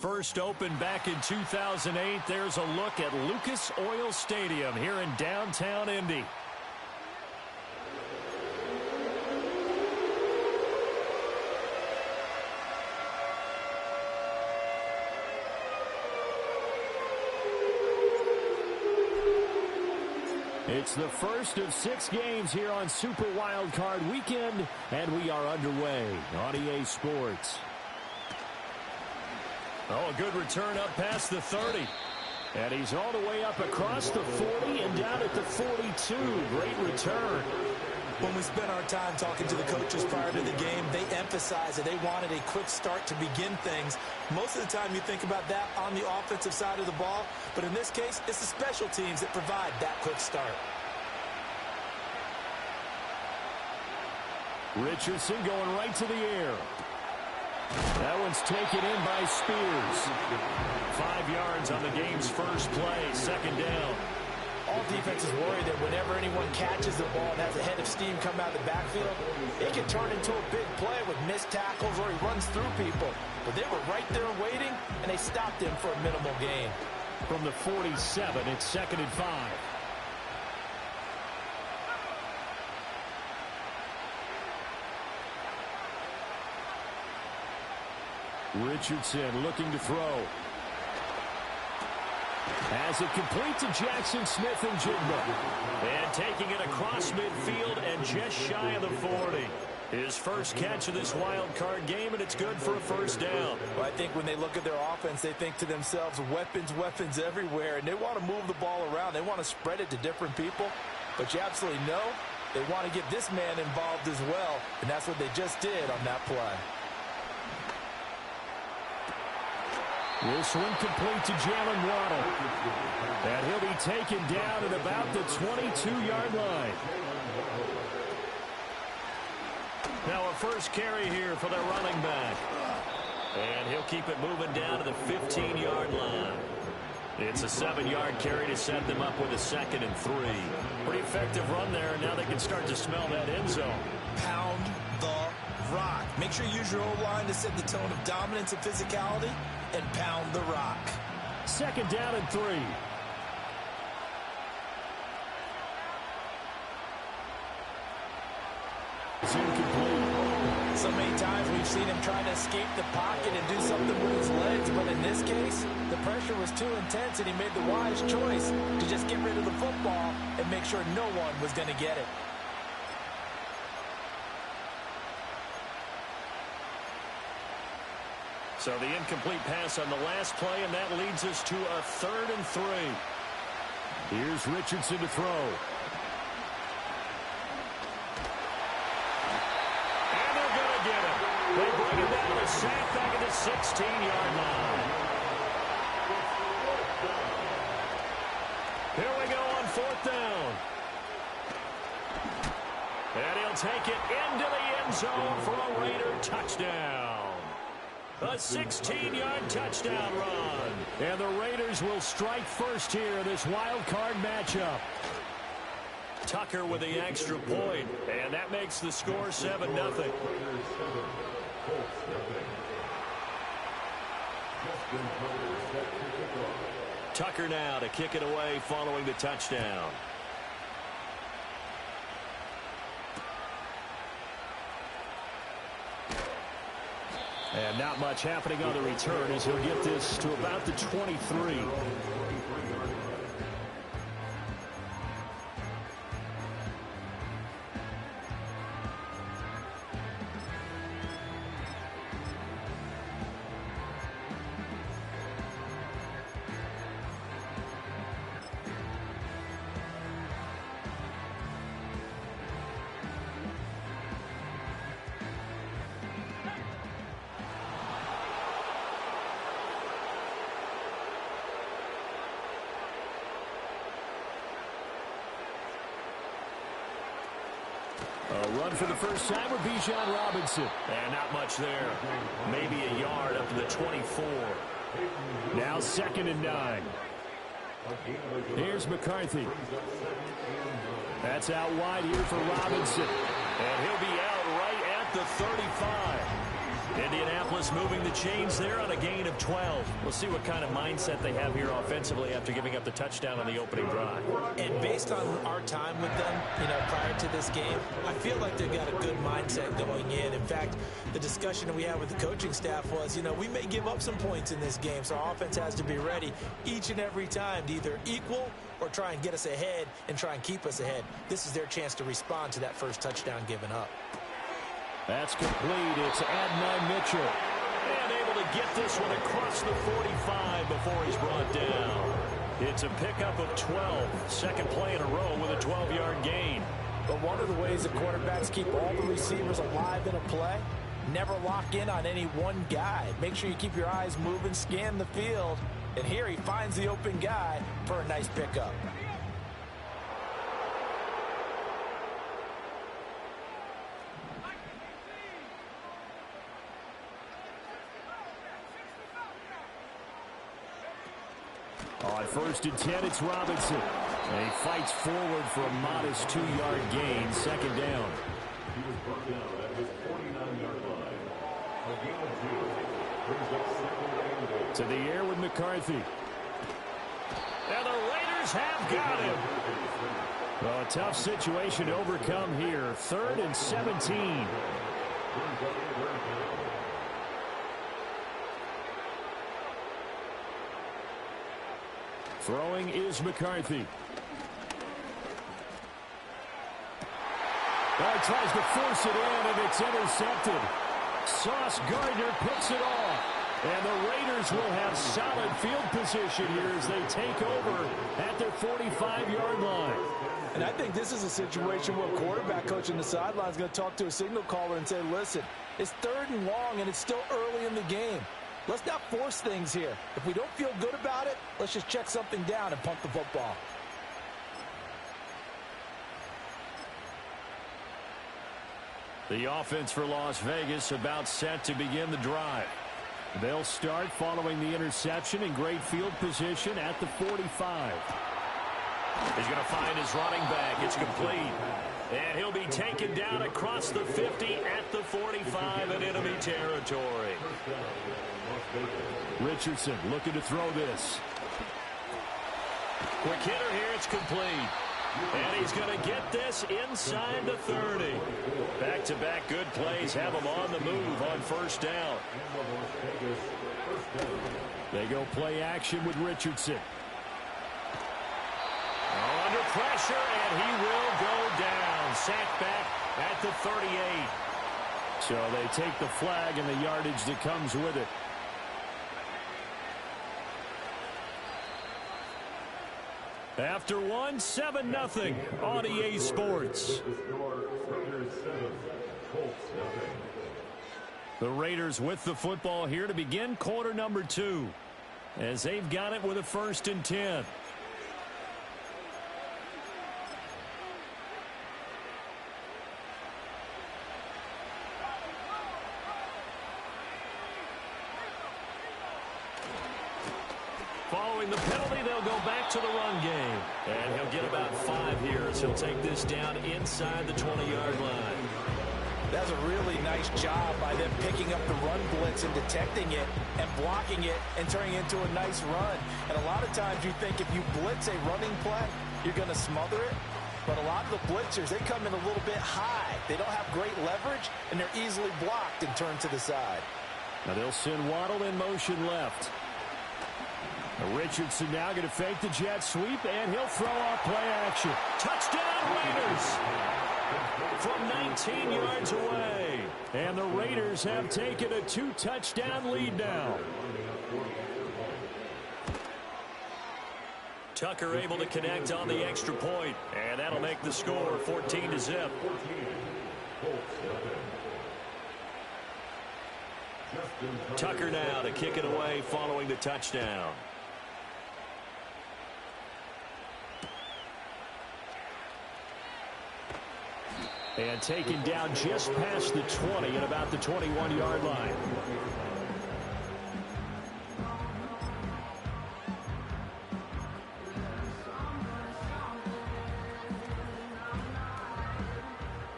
first opened back in 2008. There's a look at Lucas Oil Stadium here in downtown Indy. It's the first of 6 games here on Super Wildcard Weekend, and we are underway on EA Sports. Oh, a good return up past the 30. And he's all the way up across the 40 and down at the 42. Great return. When we spent our time talking to the coaches prior to the game, they emphasized that they wanted a quick start to begin things. Most of the time you think about that on the offensive side of the ball, but in this case, it's the special teams that provide that quick start. Richardson going right to the air. That one's taken in by Spears. 5 yards on the game's first play, second down. All defenses worry that whenever anyone catches the ball and has a head of steam come out of the backfield, it can turn into a big play with missed tackles or he runs through people. But they were right there waiting, and they stopped him for a minimal gain. From the 47, it's 2nd and 5. Richardson looking to throw. Has it complete to Jackson Smith and Jigba. And taking it across midfield and just shy of the 40. His first catch of this wild card game, and it's good for a first down. Well, I think when they look at their offense, they think to themselves, weapons, weapons everywhere. And they want to move the ball around. They want to spread it to different people. But you absolutely know they want to get this man involved as well. And that's what they just did on that play. This one complete to Jalen Waddle. And he'll be taken down at about the 22-yard line. Now a first carry here for their running back. And he'll keep it moving down to the 15-yard line. It's a 7-yard carry to set them up with a 2nd and 3. Pretty effective run there, and now they can start to smell that end zone. Pound the rock. Make sure you use your O-line to set the tone of dominance and physicality, and pound the rock. 2nd down and 3. It's incomplete. So many times we've seen him trying to escape the pocket and do something with his legs, but in this case, the pressure was too intense and he made the wise choice to just get rid of the football and make sure no one was going to get it. So the incomplete pass on the last play, and that leads us to a 3rd and 3. Here's Richardson to throw. And they're going to get him. They bring him down to sack back at the 16-yard line. Here we go on 4th down. And he'll take it into the end zone for a Raider touchdown. A 16-yard touchdown run. And the Raiders will strike first here in this wild card matchup. Tucker with the extra point. And that makes the score 7-0. Tucker now to kick it away following the touchdown. And not much happening on the return as he'll get this to about the 23. A run for the first time with Bijan Robinson. And not much there. Maybe a yard up to the 24. Now 2nd and 9. Here's McCarthy. That's out wide here for Robinson. And he'll be out right at the 35. Indianapolis moving the chains there on a gain of 12. We'll see what kind of mindset they have here offensively after giving up the touchdown on the opening drive. And based on our time with them, prior to this game, I feel like they've got a good mindset going in. In fact, the discussion that we had with the coaching staff was, we may give up some points in this game, so our offense has to be ready each and every time to either equal or try and get us ahead and try and keep us ahead. This is their chance to respond to that first touchdown given up. That's complete. It's Adonai Mitchell. And able to get this one across the 45 before he's brought down. It's a pickup of 12. Second play in a row with a 12-yard gain. But one of the ways that quarterbacks keep all the receivers alive in a play, never lock in on any one guy. Make sure you keep your eyes moving, scan the field. And here he finds the open guy for a nice pickup. On 1st and 10, it's Robinson. And he fights forward for a modest 2-yard gain. Second down. He was brought down at his 49-yard line. A gain of 2 brings up second down. To the air with McCarthy. And the Raiders have got him. Well, a tough situation to overcome here. 3rd and 17. Throwing is McCarthy. He tries to force it in, and it's intercepted. Sauce Gardner picks it off. And the Raiders will have solid field position here as they take over at their 45-yard line. And I think this is a situation where quarterback coach on the sideline is going to talk to a signal caller and say, listen, it's 3rd and long, and it's still early in the game. Let's not force things here. If we don't feel good about it, let's just check something down and punt the football. The offense for Las Vegas about set to begin the drive. They'll start following the interception in great field position at the 45. He's going to find his running back. It's complete. And he'll be taken down across the 50 at the 45 in enemy territory. Richardson looking to throw this. Quick hitter here. It's complete. And he's going to get this inside the 30. Back-to-back good plays have him on the move on 1st down. They go play action with Richardson. Under pressure, and he will go down. Sacked back at the 38. So they take the flag and the yardage that comes with it. After one, 7-0 on EA Sports. The Raiders with the football here to begin quarter number 2. As they've got it with a 1st and 10. Following the penalty, they'll go back to the run game. And he'll get about 5 here as he'll take this down inside the 20-yard line. That's a really nice job by them picking up the run blitz and detecting it and blocking it and turning it into a nice run. And a lot of times you think if you blitz a running play, you're going to smother it. But a lot of the blitzers, they come in a little bit high. They don't have great leverage, and they're easily blocked and turned to the side. Now they'll send Waddle in motion left. Richardson now going to fake the jet sweep, and he'll throw off play action. Touchdown, Raiders! From 19 yards away. And the Raiders have taken a 2-touchdown lead now. Tucker able to connect on the extra point, and that'll make the score 14-0. Tucker now to kick it away following the touchdown. And taken down just past the 20 at about the 21-yard line.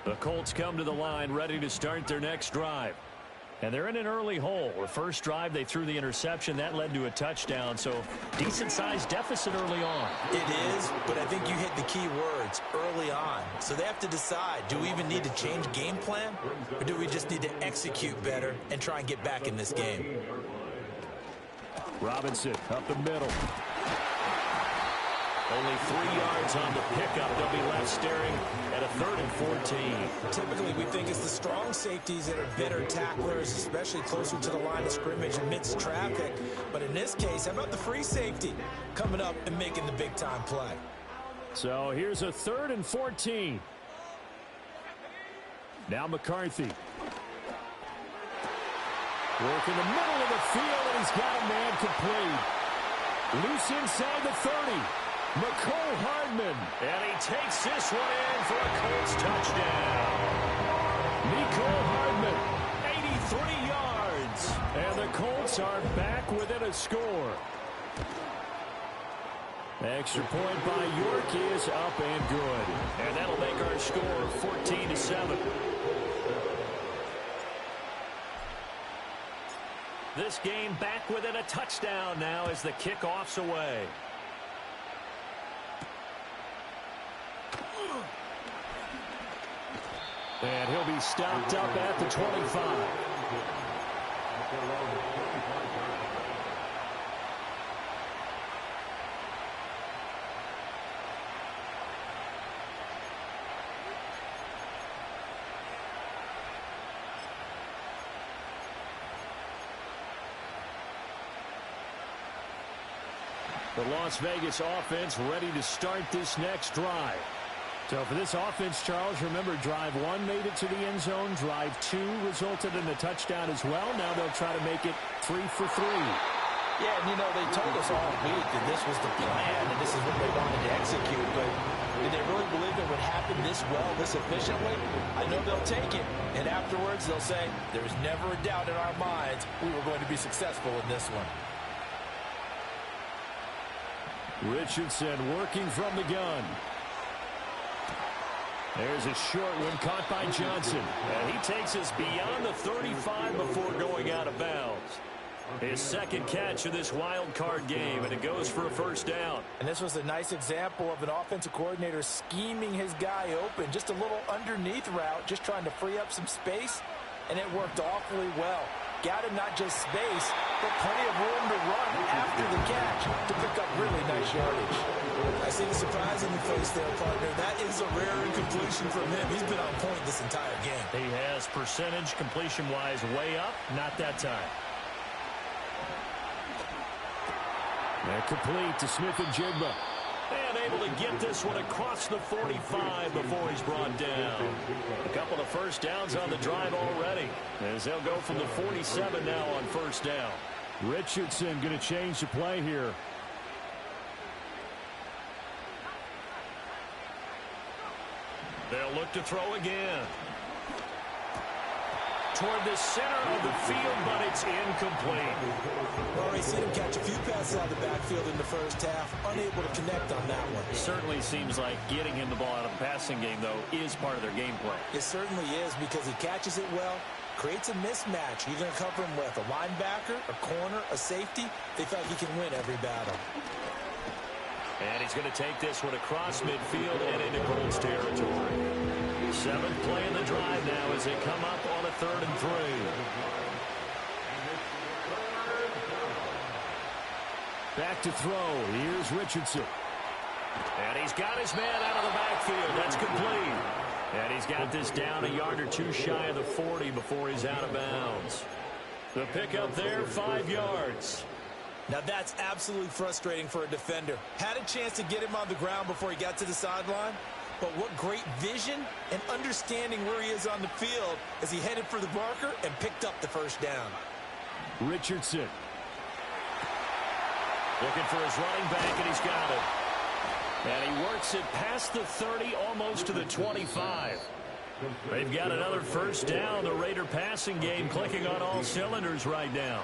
The Colts come to the line ready to start their next drive. And they're in an early hole. Their first drive, they threw the interception. That led to a touchdown, so decent-sized deficit early on. It is, but I think you hit the key words, early on. So they have to decide, do we even need to change game plan, or do we just need to execute better and try and get back in this game? Robinson up the middle. Only 3 yards on the pickup. They'll be left staring at a 3rd and 14. Typically, we think it's the strong safeties that are better tacklers, especially closer to the line of scrimmage amidst traffic. But in this case, how about the free safety coming up and making the big-time play? So here's a 3rd and 14. Now McCarthy. Work in the middle of the field, and he's got a man complete. Loose inside the 30. McCole Hardman. And he takes this one in for a Colts touchdown. McCole Hardman, 83 yards. And the Colts are back within a score. Extra point by York is up and good. And that'll make our score 14-7. This game back within a touchdown now as the kickoff's away. And he'll be stopped up at the 25. The Las Vegas offense ready to start this next drive. So for this offense, Charles, remember, drive 1 made it to the end zone. Drive 2 resulted in a touchdown as well. Now they'll try to make it 3 for 3. Yeah, and you know, they told us all week that this was the plan and this is what they wanted to execute. But did they really believe it would happen this well, this efficiently? I know they'll take it. And afterwards, they'll say, there's never a doubt in our minds we were going to be successful in this one. Richardson working from the gun. There's a short one caught by Johnson. And he takes us beyond the 35 before going out of bounds. His second catch of this wild card game, and it goes for a first down. And this was a nice example of an offensive coordinator scheming his guy open. Just a little underneath route, just trying to free up some space, and it worked awfully well. Got him not just space, but plenty of room to run after the catch to pick up really nice yardage. I see the surprise in the face there, partner. That is a rare incompletion from him. He's been on point this entire game. He has percentage completion-wise way up, not that time. And complete to Smith and Jigba. And able to get this one across the 45 before he's brought down. A couple of first downs on the drive already, as they'll go from the 47 now on first down. Richardson going to change the play here. They'll look to throw again. Toward the center of the field, but it's incomplete. Already seen him catch a few passes out of the backfield in the first half. Unable to connect on that one. Certainly seems like getting him the ball out of the passing game, though, is part of their game plan. It certainly is, because he catches it well, creates a mismatch. You're going to cover him with a linebacker, a corner, a safety. They feel like he can win every battle. And he's going to take this one across midfield and into Colts territory. 7th play in the drive now as they come up on a 3rd and 3. Back to throw. Here's Richardson. And he's got his man out of the backfield. That's complete. And he's got this down a yard or two shy of the 40 before he's out of bounds. The pickup there, 5 yards. Now that's absolutely frustrating for a defender. Had a chance to get him on the ground before he got to the sideline. But what great vision and understanding where he is on the field as he headed for the marker and picked up the first down. Richardson. Looking for his running back, and he's got it. And he works it past the 30, almost to the 25. They've got another first down. The Raider passing game clicking on all cylinders right now.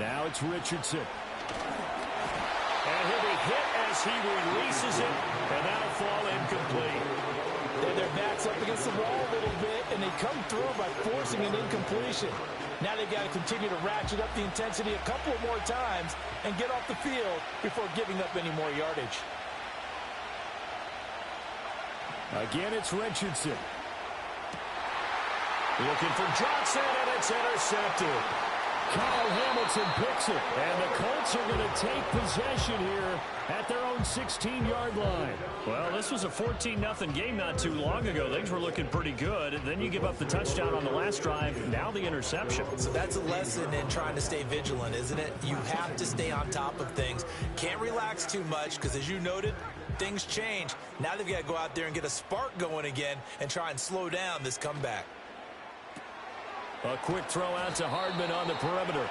Now it's Richardson. And he'll be hit as he releases it, and that'll fall incomplete. And their back's up against the wall a little bit, and they come through by forcing an incompletion. Now they've got to continue to ratchet up the intensity a couple of more times and get off the field before giving up any more yardage. Again, it's Richardson. Looking for Johnson, and it's intercepted. Kyle Hamilton picks it, and the Colts are going to take possession here at their own 16-yard line. Well, this was a 14-0 game not too long ago. Things were looking pretty good. Then you give up the touchdown on the last drive, now the interception. So that's a lesson in trying to stay vigilant, isn't it? You have to stay on top of things. Can't relax too much because, as you noted, things change. Now they've got to go out there and get a spark going again and try and slow down this comeback. A quick throw out to Hardman on the perimeter.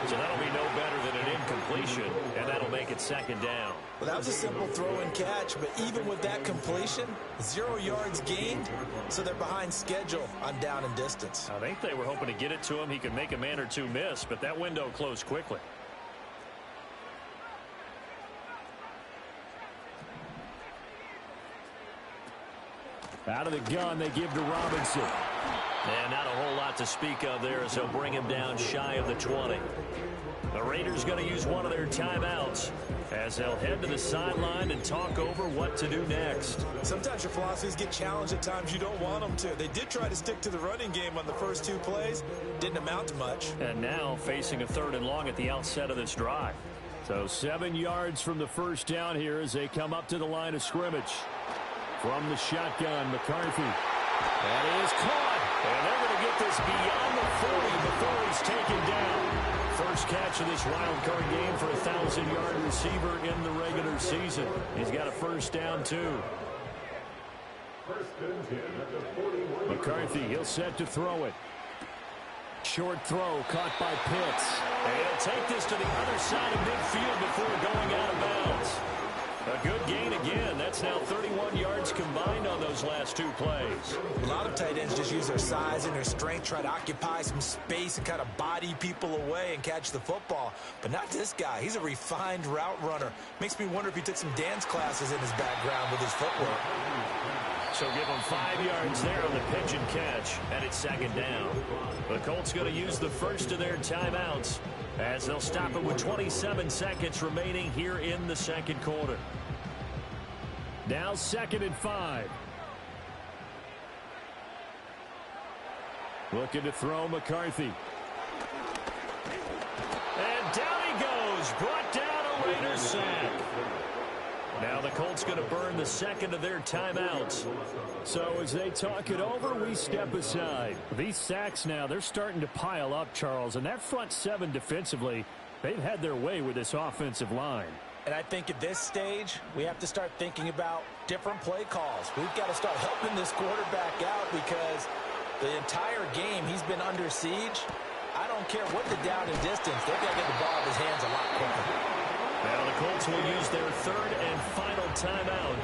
So that'll be no better than an incompletion, and that'll make it second down. Well, that was a simple throw and catch, but even with that completion, 0 yards gained, so they're behind schedule on down and distance. I think they were hoping to get it to him. He could make a man or two miss, but that window closed quickly. Out of the gun, they give to Robinson. And not a whole lot to speak of there as they'll bring him down shy of the 20. The Raiders going to use one of their timeouts as they'll head to the sideline and talk over what to do next. Sometimes your philosophies get challenged at times you don't want them to. They did try to stick to the running game on the first 2 plays. Didn't amount to much. And now facing a 3rd and long at the outset of this drive. So 7 yards from the first down here as they come up to the line of scrimmage. From the shotgun, McCarthy. That is caught. And they're going to get this beyond the 40 before he's taken down. First catch of this wild card game for a 1,000-yard receiver in the regular season. He's got a first down, too. McCarthy, he'll set to throw it. Short throw caught by Pitts. And he'll take this to the other side of midfield before going out of bounds. A good gain again. That's now 31 yards combined on those last 2 plays. A lot of tight ends just use their size and their strength, try to occupy some space and kind of body people away and catch the football. But not this guy. He's a refined route runner. Makes me wonder if he took some dance classes in his background with his footwork. So give him 5 yards there on the pitch and catch, and it's second down. The Colts going to use the first of their timeouts as they'll stop it with 27 seconds remaining here in the second quarter. Now 2nd and 5. Looking to throw McCarthy. And down he goes. Brought down a Raiders sack. Now the Colts going to burn the second of their timeouts. So as they talk it over, we step aside. These sacks now, they're starting to pile up, Charles. And that front 7 defensively, they've had their way with this offensive line. And I think at this stage, we have to start thinking about different play calls. We've got to start helping this quarterback out because the entire game he's been under siege. I don't care what the down and distance. They've got to get the ball out of his hands a lot quicker. Now the Colts will use their 3rd and final timeout.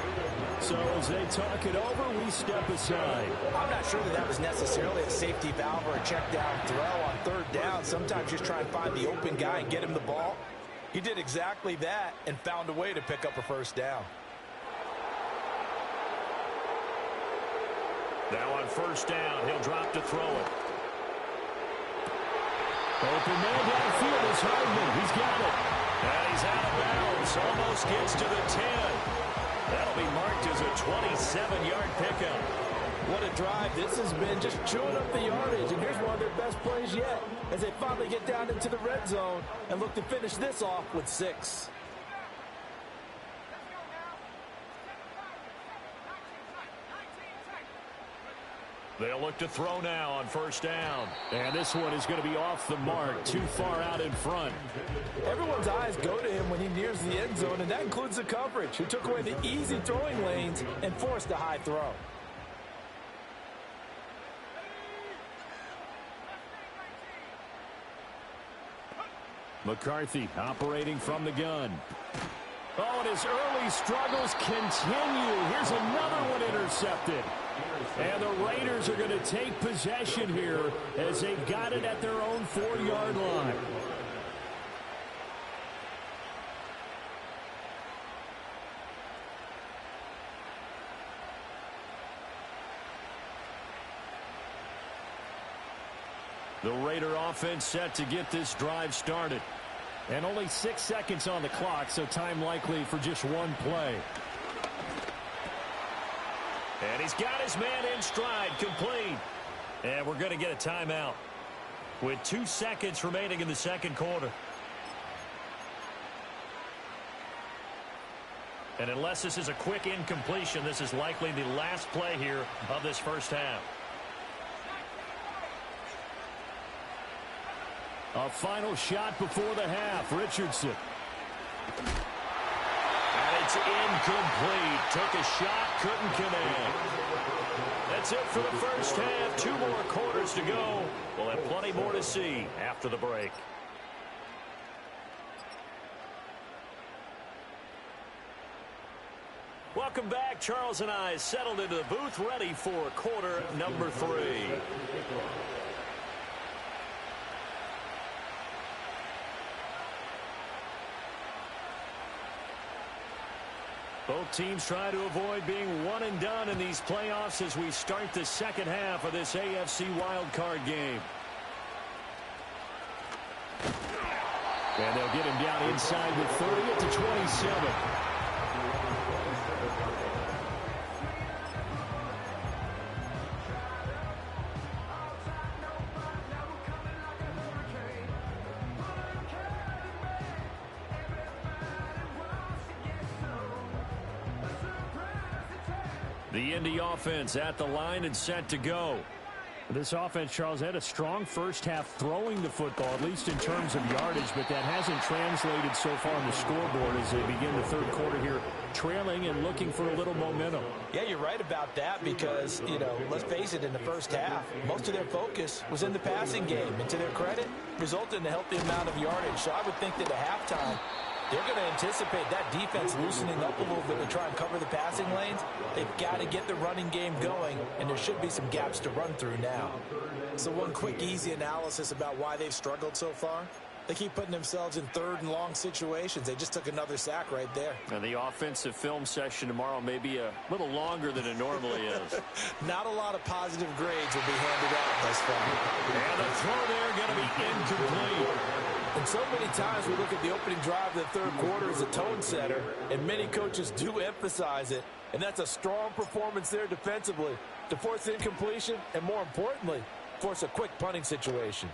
So as they talk it over, we step aside. I'm not sure that was necessarily a safety valve or a check down throw on 3rd down. Sometimes just try and find the open guy and get him the ball. He did exactly that and found a way to pick up a first down. Now on first down, he'll drop to throw it. Open man downfield is Hardman. He's got it. And he's out of bounds. Almost gets to the 10. That'll be marked as a 27-yard pickup. What a drive. This has been just chewing up the yardage. And here's one of their best plays yet as they finally get down into the red zone and look to finish this off with 6. They'll look to throw now on first down. And this one is going to be off the mark, too far out in front. Everyone's eyes go to him when he nears the end zone, and that includes the coverage, who took away the easy throwing lanes and forced a high throw. McCarthy operating from the gun. Oh, and his early struggles continue. Here's another one intercepted. And the Raiders are going to take possession here as they've got it at their own 4-yard line. The Raider offense set to get this drive started. And only 6 seconds on the clock, so time likely for just one play. And he's got his man in stride, complete. And we're going to get a timeout with 2 seconds remaining in the second quarter. And unless this is a quick incompletion, this is likely the last play here of this first half. A final shot before the half. Richardson. And it's incomplete. Took a shot, couldn't connect. That's it for the first half. 2 more quarters to go. We'll have plenty more to see after the break. Welcome back. Charles and I settled into the booth, ready for quarter number 3. Both teams try to avoid being one and done in these playoffs as we start the second half of this AFC wildcard game. And they'll get him down inside with 30 at the 27. The Indy offense at the line and set to go. This offense, Charles, had a strong first half throwing the football, at least in terms of yardage, but that hasn't translated so far on the scoreboard as they begin the third quarter here, trailing and looking for a little momentum. Yeah, you're right about that because, let's face it, in the first half, most of their focus was in the passing game. And to their credit, resulted in a healthy amount of yardage. So I would think that at halftime, they're going to anticipate that defense loosening up a little bit to try and cover the passing lanes. They've got to get the running game going, and there should be some gaps to run through now. So one quick, easy analysis about why they've struggled so far. They keep putting themselves in third and long situations. They just took another sack right there. And the offensive film session tomorrow may be a little longer than it normally is. Not a lot of positive grades will be handed out thus far. And the throw there going to be incomplete. And so many times we look at the opening drive of the third quarter as a tone setter, and many coaches do emphasize it. And that's a strong performance there defensively to force incompletion and, more importantly, force a quick punting situation.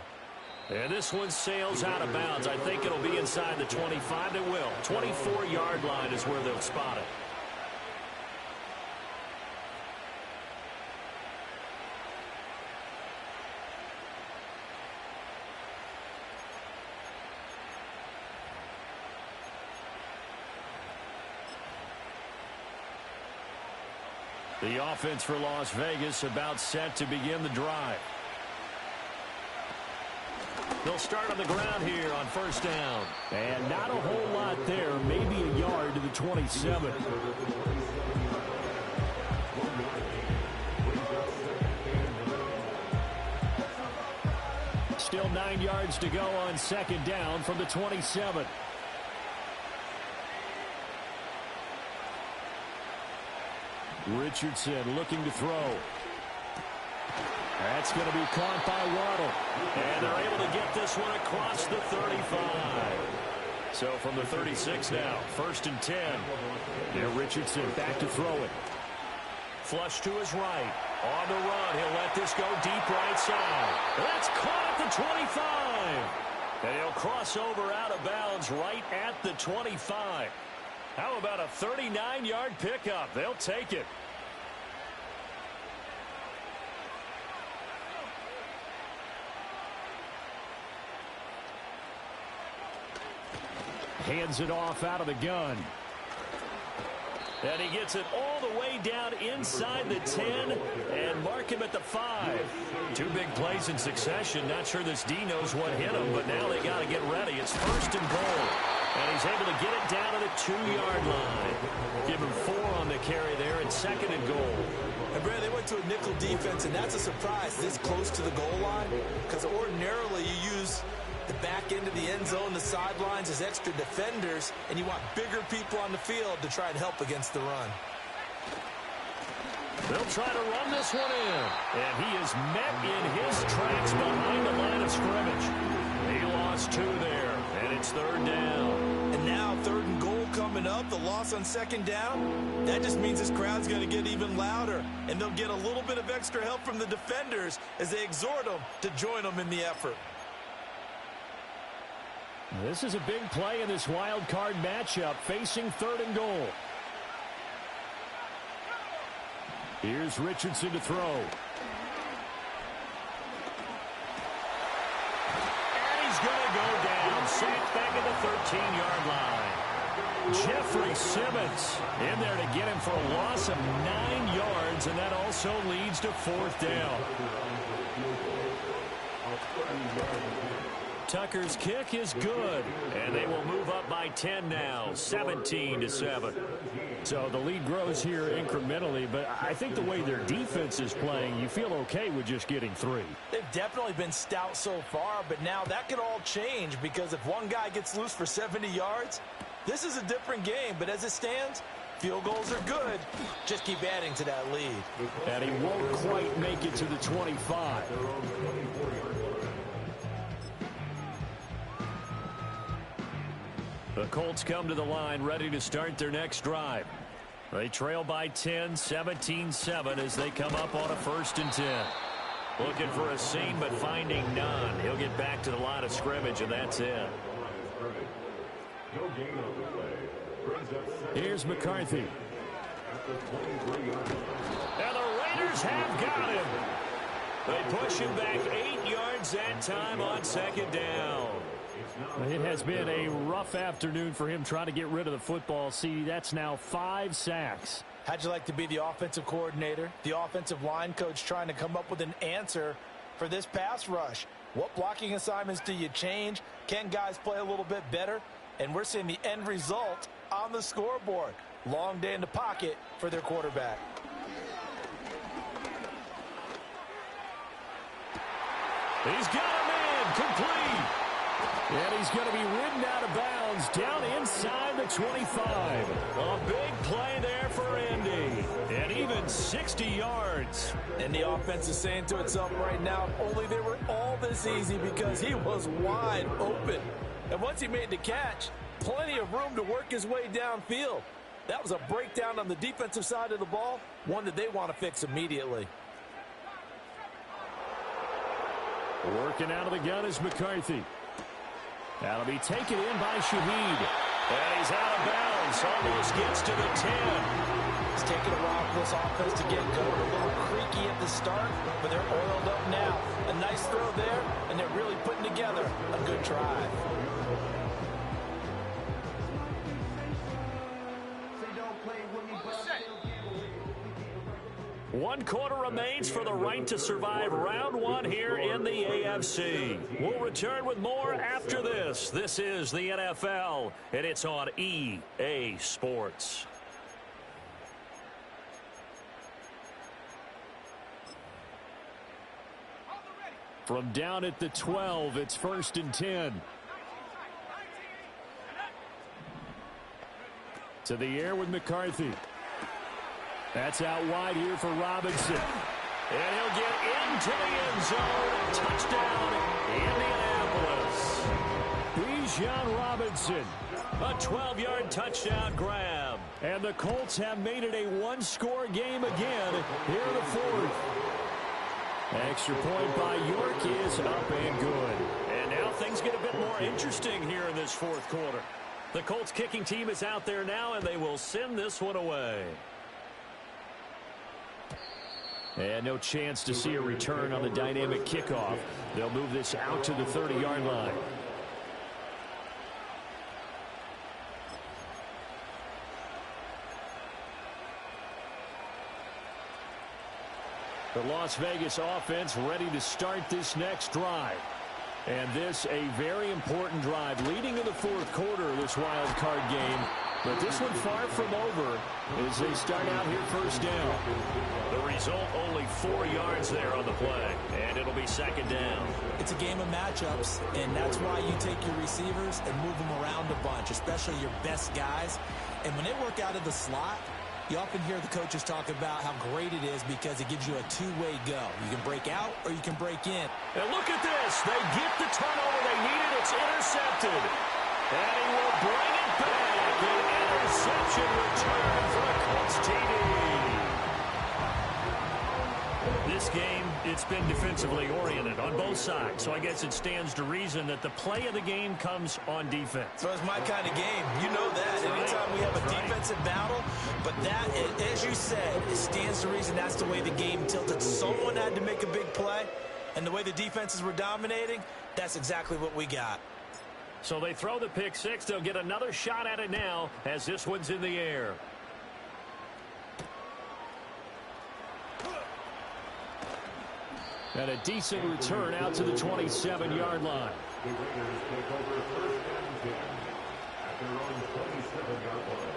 And this one sails out of bounds. I think it'll be inside the 25. It will. 24-yard line is where they'll spot it. The offense for Las Vegas about set to begin the drive. They'll start on the ground here on first down. And not a whole lot there. Maybe a yard to the 27. Still 9 yards to go on second down from the 27. Richardson looking to throw. That's going to be caught by Waddle. And they're able to get this one across the 35. So from the 36 now, first and 10. Now Richardson back to throw it. Flush to his right. On the run, he'll let this go deep right side. That's caught at the 25. And he'll cross over out of bounds right at the 25. How about a 39-yard pickup? They'll take it. Hands it off out of the gun. And he gets it all the way down inside the 10 and mark him at the 5. 2 big plays in succession. Not sure this D knows what hit him, but now they got to get ready. It's first and goal. And he's able to get it down to the 2-yard line. Give him 4 on the carry there and second and goal. And Brad, they went to a nickel defense, and that's a surprise this close to the goal line, because ordinarily you use the back end of the end zone, the sidelines as extra defenders, and you want bigger people on the field to try and help against the run. They'll try to run this one in. And he is met in his tracks behind the line of scrimmage. He lost 2 there, and it's 3rd down. And now 3rd and goal coming up. The loss on 2nd down. That just means this crowd's going to get even louder. And they'll get a little bit of extra help from the defenders as they exhort them to join them in the effort. This is a big play in this wild card matchup, facing 3rd and goal. Here's Richardson to throw. And he's going to go down. Sacked back at the 13-yard line. Jeffrey Simmons in there to get him for a loss of 9 yards, and that also leads to 4th down. Tucker's kick is good, and they will move up by 10 now, 17-7. So the lead grows here incrementally, but I think the way their defense is playing, you feel okay with just getting 3. They've definitely been stout so far, but now that could all change because if one guy gets loose for 70 yards, this is a different game. But as it stands, field goals are good. Just keep adding to that lead. And he won't quite make it to the 25. The Colts come to the line ready to start their next drive. They trail by 10, 17-7 as they come up on a 1st and 10. Looking for a seam but finding none. He'll get back to the line of scrimmage, and that's it. Here's McCarthy. And the Raiders have got him. They push him back 8 yards that time on 2nd down. It has been a rough afternoon for him trying to get rid of the football. See, that's now 5 sacks. How'd you like to be the offensive coordinator, the offensive line coach trying to come up with an answer for this pass rush? What blocking assignments do you change? Can guys play a little bit better? And we're seeing the end result on the scoreboard. Long day in the pocket for their quarterback. He's got a man complete. And he's going to be ridden out of bounds down inside the 25. A big play there for Indy. And even 60 yards. And the offense is saying to itself right now, only they were all this easy because he was wide open. And once he made the catch, plenty of room to work his way downfield. That was a breakdown on the defensive side of the ball, one that they want to fix immediately. Working out of the gun is McCarthy. That'll be taken in by Shaheed. And he's out of bounds. Almost gets to the 10. It's taken a while for this offense to get going. A little creaky at the start, but they're oiled up now. A nice throw there, and they're really putting together a good drive. One quarter remains for the right to survive round 1 here in the AFC. We'll return with more after this. This is the NFL, and it's on EA Sports. From down at the 12, it's 1st and 10. To the air with McCarthy. That's out wide here for Robinson. And he'll get into the end zone. Touchdown, Indianapolis. Bijan Robinson. A 12-yard touchdown grab. And the Colts have made it a one-score game again here in the 4th. Extra point by York is up and good. And now things get a bit more interesting here in this 4th quarter. The Colts kicking team is out there now, and they will send this one away. And no chance to see a return on the dynamic kickoff. They'll move this out to the 30-yard line. The Las Vegas offense ready to start this next drive. And this a very important drive leading in the 4th quarter of this wild card game. But this one far from over as they start out here 1st down. The result, only 4 yards there on the play. And it'll be 2nd down. It's a game of matchups, and that's why you take your receivers and move them around a bunch, especially your best guys. And when they work out of the slot, You often hear the coaches talk about how great it is because it gives you a two-way go. You can break out or you can break in. And look at this. They get the turnover they needed. It's intercepted. And he will bring it back. An interception return for the Colts TD. This game, it's been defensively oriented on both sides. So I guess it stands to reason that the play of the game comes on defense. So it's my kind of game. You know that. Anytime we have a defensive battle, but that, as you said, it stands to reason that's the way the game tilted. Someone had to make a big play, and the way the defenses were dominating, that's exactly what we got. So they throw the pick six. They'll get another shot at it now as this one's in the air. And a decent return out to the 27-yard line. The Raiders take over first and 10 at their own 27-yard line.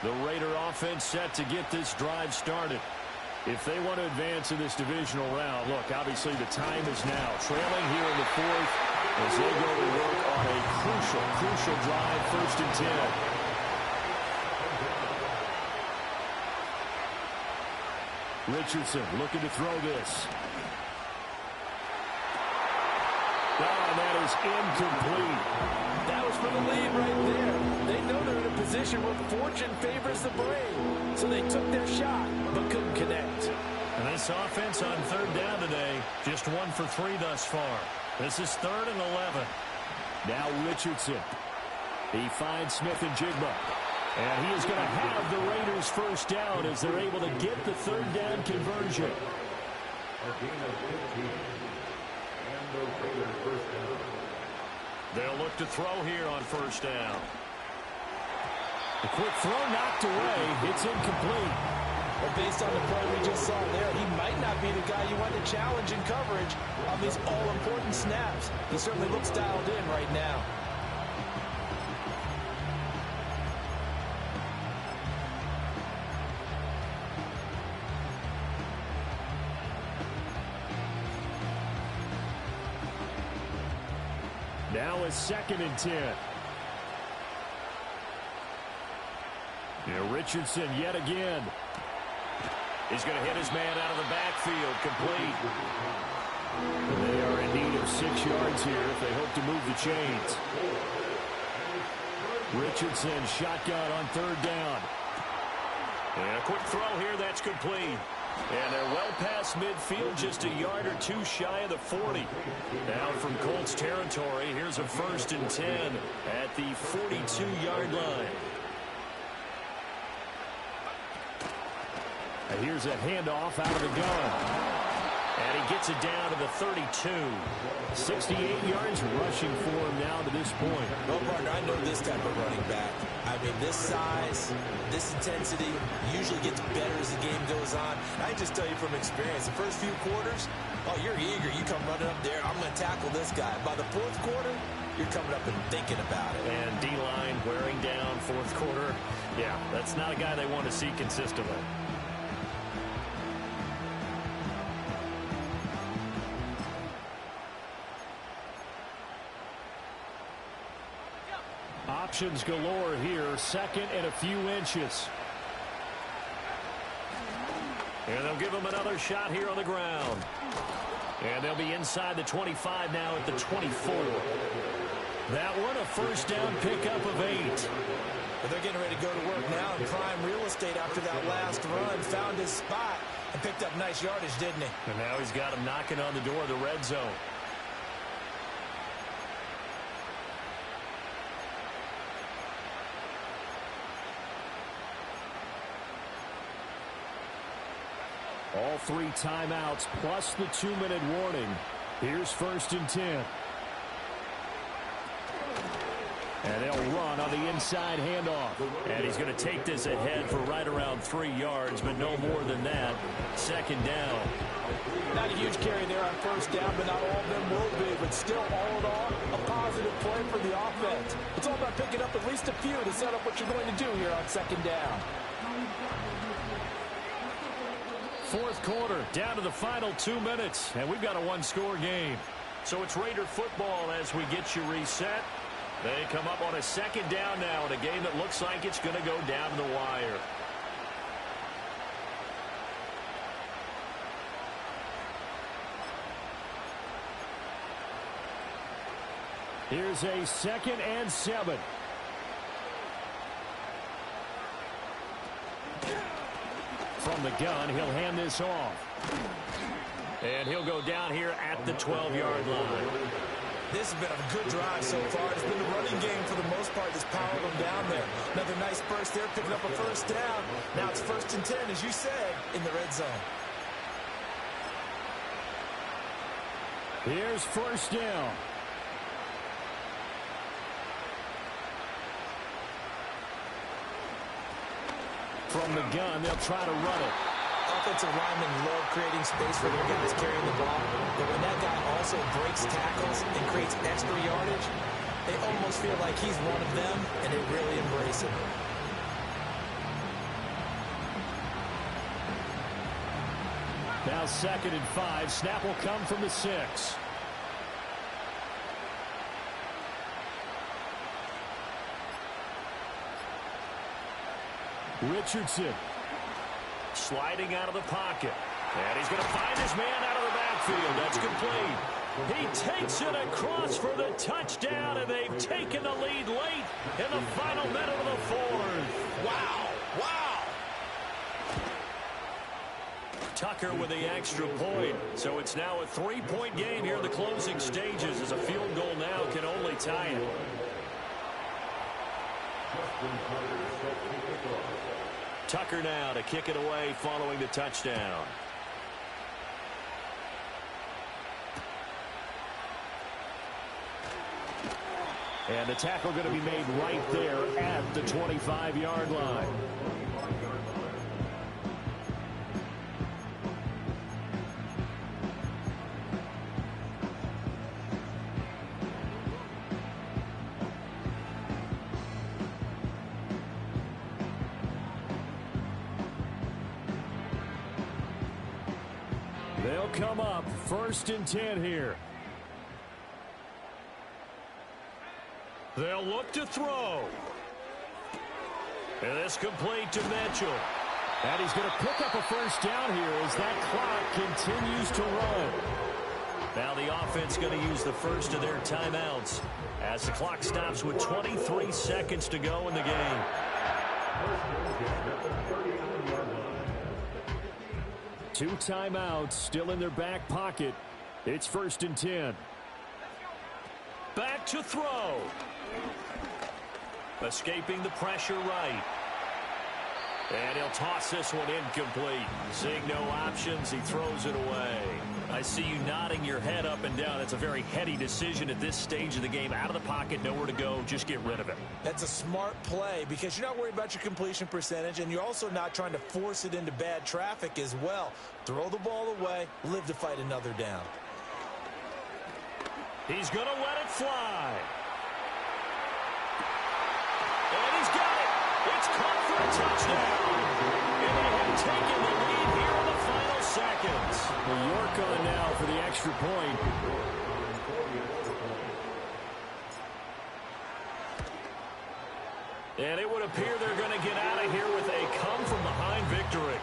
The Raider offense set to get this drive started. If they want to advance in this divisional round, look, obviously the time is now. Trailing here in the fourth as they go to work on a crucial drive, 1st and 10. Richardson looking to throw this. Oh, that is incomplete. That was for the lead right there. They know they're in a position where fortune favors the brave. So they took their shot, but couldn't connect. And this offense on 3rd down today, just 1 for 3 thus far. This is 3rd and 11. Now Richardson. He finds Smith and Jigba. And he is going to have the Raiders first down as they're able to get the 3rd down conversion. A gain of 15. And the Raiders first down. They'll look to throw here on 1st down. A quick throw knocked away. It's incomplete. Well, based on the play we just saw there, he might not be the guy you want to challenge in coverage on these all-important snaps. He certainly looks dialed in right now. Now a 2nd and 10. Richardson yet again. He's going to hit his man out of the backfield. Complete. They are in need of 6 yards here if they hope to move the chains. Richardson shotgun on 3rd down. And a quick throw here. That's complete. And they're well past midfield, just a yard or 2 shy of the 40. Now from Colts territory, here's a 1st and 10 at the 42-yard line. Here's a handoff out of the gun. And he gets it down to the 32. 68 yards rushing for him now to this point. Well, partner, I know this type of running back. I mean, this size, this intensity usually gets better as the game goes on. And I just tell you from experience, the first few quarters, oh, you're eager. You come running up there, I'm going to tackle this guy. By the 4th quarter, you're coming up and thinking about it. And D-line wearing down 4th quarter. Yeah, that's not a guy they want to see consistently. Options galore here. 2nd and a few inches. And they'll give him another shot here on the ground. And they'll be inside the 25 now at the 24. That one a 1st down pickup of 8. But they're getting ready to go to work now in prime real estate after that last run. Found his spot and picked up nice yardage, didn't he? And now he's got him knocking on the door of the red zone. All 3 timeouts plus the 2-minute warning. Here's 1st and 10. And they'll run on the inside handoff. And he's going to take this ahead for right around 3 yards, but no more than that. 2nd down. Not a huge carry there on 1st down, but not all of them will be. But still, all in all, a positive play for the offense. It's all about picking up at least a few to set up what you're going to do here on 2nd down. fourth quarter, down to the final 2 minutes, and we've got a one-score game. So it's Raider football as we get you reset. They come up on a second down now in a game that looks like it's going to go down to the wire. Here's a 2nd and 7. From the gun, he'll hand this off. And he'll go down here at the 12-yard line. This has been a good drive so far. It's been the running game for the most part that's powered them down there. Another nice burst there, picking up a first down. Now it's 1st and 10, as you said, in the red zone. Here's 1st down. From the gun, they'll try to run it. Offensive linemen love creating space for their guys carrying the ball, but when that guy also breaks tackles and creates extra yardage, they almost feel like he's one of them, and they really embrace it. Now 2nd and 5. Snap will come from the 6. Richardson. Sliding out of the pocket. And he's going to find his man out of the backfield. That's complete. He takes it across for the touchdown, and they've taken the lead late in the final minute of the fourth. Wow! Wow! Tucker with the extra point. So it's now a 3-point game here in the closing stages, as a field goal now can only tie it. Tucker now to kick it away following the touchdown. And the tackle going to be made right there at the 25-yard line. They'll come up 1st and 10 here. They'll look to throw. And it's complete to Mitchell. And he's going to pick up a first down here as that clock continues to run. Now the offense going to use the first of their timeouts as the clock stops with 23 seconds to go in the game. Two timeouts still in their back pocket. It's 1st and 10. Back to throw. Escaping the pressure right. And he'll toss this one incomplete. Seeing no options, he throws it away. I see you nodding your head up and down. That's a very heady decision at this stage of the game. Out of the pocket, nowhere to go. Just get rid of it. That's a smart play because you're not worried about your completion percentage, and you're also not trying to force it into bad traffic as well. Throw the ball away, live to fight another down. He's going to let it fly. And he's got it. It's caught for a touchdown. And they have taken the lead here in the final seconds. Well, York on now for the extra point. And it would appear they're going to get out of here with a come-from-behind victory.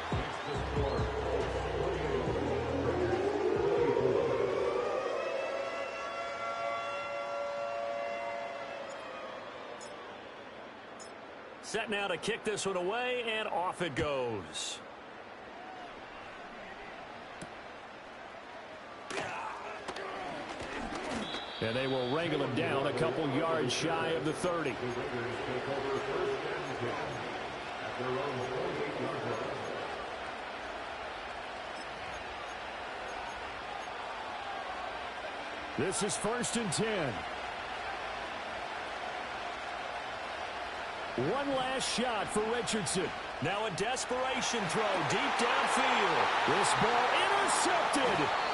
Set now to kick this one away, and off it goes. And they will wrangle him down a couple yards shy of the 30. This is 1st and 10. One last shot for Richardson. Now a desperation throw deep downfield. This ball intercepted.